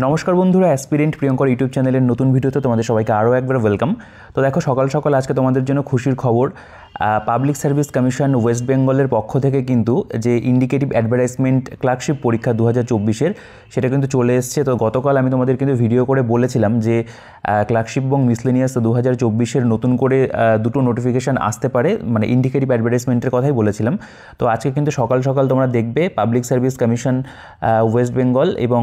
নমস্কার বন্ধুরা, aspirant Priyankar YouTube চ্যানেলের নতুন ভিডিওতে তোমাদের সবাইকে আরও একবার ওয়েলকাম। তো দেখো, সকাল সকাল আজকে তোমাদের জন্য খুশির খবর। পাবলিক সার্ভিস কমিশন ওয়েস্ট বেঙ্গলের পক্ষ থেকে কিন্তু যে ইন্ডিকেটিভ অ্যাডভার্টাইজমেন্ট ক্লার্কশিপ পরীক্ষা 2024-এর সেটা কিন্তু চলে এসছে। তো গতকাল আমি তোমাদের কিন্তু ভিডিও করে বলেছিলাম যে ক্লার্কশিপ এবং মিসলেনিয়াস 2024-এর নতুন করে দুটো নোটিফিকেশান আসতে পারে, মানে ইন্ডিকেটিভ অ্যাডভার্টাইজমেন্টের কথাই বলেছিলাম। তো আজকে কিন্তু সকাল সকাল তোমরা দেখবে public service commission West Bengal এবং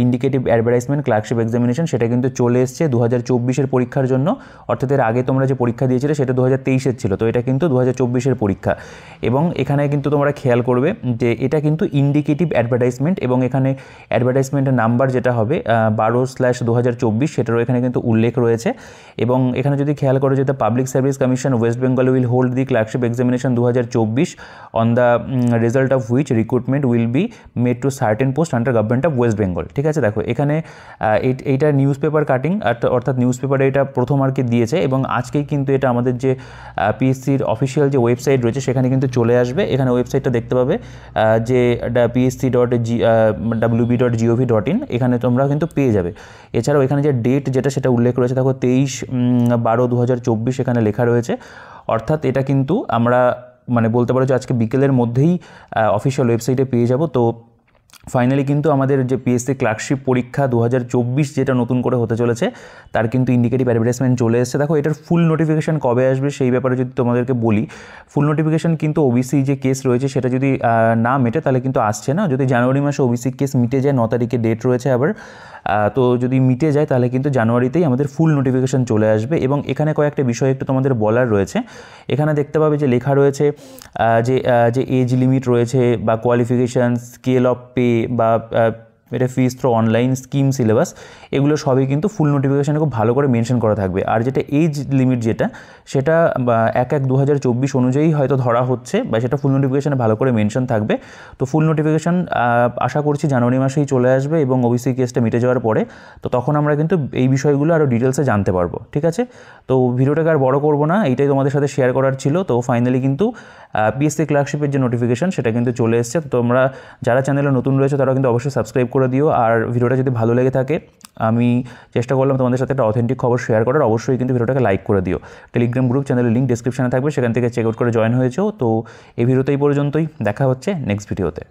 ইন্ডিকেটিভ অ্যাডভার্টাইজমেন্ট ক্লার্কশিপ এক্সামিনেশন সেটা কিন্তু চলে এসছে 2024-এর পরীক্ষার জন্য। অর্থাৎ এর আগে তোমরা যে পরীক্ষা দিয়েছিলে সেটা 2023-এর ছিল, তো এটা কিন্তু 2024-এর পরীক্ষা। এবং এখানে কিন্তু তোমরা খেয়াল করবে যে এটা কিন্তু ইন্ডিকেটিভ অ্যাডভার্টাইজমেন্ট, এবং এখানে অ্যাডভার্টাইজমেন্টের নাম্বার যেটা হবে 12/2024 সেটারও এখানে কিন্তু উল্লেখ রয়েছে। এবং এখানে যদি খেয়াল করো যে the public service commission West Bengal will hold the clerkship examination 2024 on the result of which recruitment will be made to certain post under government of West Bengal. ঠিক আছে, দেখো এখানে এইটা নিউজ পেপার কাটিং, অর্থাৎ নিউজ পেপারে এটা প্রথম আর কি দিয়েছে, এবং আজকেই কিন্তু এটা আমাদের যে পিএসসির অফিসিয়াল যে ওয়েবসাইট রয়েছে সেখানে কিন্তু চলে আসবে। এখানে ওয়েবসাইটটা দেখতে পাবে যে psc.wb.gov.in, এখানে তোমরা কিন্তু পেয়ে যাবে। এছাড়াও এখানে যে ডেট যেটা সেটা উল্লেখ রয়েছে, দেখো 23/12/2024 এখানে লেখা রয়েছে। অর্থাৎ এটা কিন্তু আমরা মানে বলতে পারো যে আজকে বিকেলের মধ্যেই অফিসিয়াল ওয়েবসাইটে পেয়ে যাব। তো ফাইনালি কিন্তু আমাদের যে পিএসসি ক্লার্কশিপ পরীক্ষা 2024 যেটা নতুন করে হতে চলেছে তার কিন্তু ইন্ডিকেটিভ অ্যাডভার্টাইজমেন্ট চলে এসেছে। দেখো এটার ফুল নোটিফিকেশান কবে আসবে সেই ব্যাপারে যদি তোমাদেরকে বলি, ফুল নোটিফিকেশান কিন্তু ওবিসি যে কেস রয়েছে সেটা যদি না মেটে তাহলে কিন্তু আসছে না। যদি জানুয়ারি মাসে ওবিসি কেস মিটে যায়, 9 তারিখে ডেট রয়েছে আবার, তো যদি মিটে যায় তাহলে কিন্তু জানুয়ারিতেই আমাদের ফুল নোটিফিকেশান চলে আসবে। এবং এখানে কয়েকটা বিষয় একটু তোমাদের বলার রয়েছে। এখানে দেখতে পাবে যে লেখা রয়েছে যে এজ লিমিট রয়েছে বা কোয়ালিফিকেশান, স্কেল অফ পে বা এটা ফিস থ্রো অনলাইন স্কিম সিলেবাস, এগুলো সবই কিন্তু ফুল নোটিফিকেশানে খুব ভালো করে মেনশন করা থাকবে। আর যেটা এজ লিমিট সেটা 1/1/2024 অনুযায়ী হয়তো ধরা হচ্ছে, বা সেটা ফুল নোটিফিকেশানে ভালো করে মেনশন থাকবে। তো ফুল নোটিফিকেশান আশা করছি জানুয়ারি মাসেই চলে আসবে, এবং ওবিসি কেসটা মিটে যাওয়ার পরে তো তখন আমরা কিন্তু এই বিষয়গুলো আরও ডিটেলসে জানতে পারবো। ঠিক আছে, তো ভিডিওটাকে আর বড় করবো না, এইটাই তোমাদের সাথে শেয়ার করার ছিল। তো ফাইনালি কিন্তু পিএসসি ক্লার্কশিপের যে নোটিফিকেশান সেটা কিন্তু চলে এসছে। তো তোমরা যারা চ্যানেলে নতুন রয়েছে তারা কিন্তু অবশ্যই সাবস্ক্রাইব করে দিও। আর ভিডিওটা যদি ভালো লেগে থাকে, আমি চেষ্টা করলাম তোমাদের সাথে একটা অথেন্টিক খবর শেয়ার করার, অবশ্যই কিন্তু ভিডিওটাকে লাইক করে দিও। টেলিগ্রাম গ্রুপ চ্যানেলের লিঙ্ক ডিসক্রিপশনে থাকবে, সেখান থেকে চেক আউট করে জয়েন হয়েছেও। তো এই ভিডিওতে এই পর্যন্তই, দেখা হচ্ছে নেক্সট ভিডিওতে।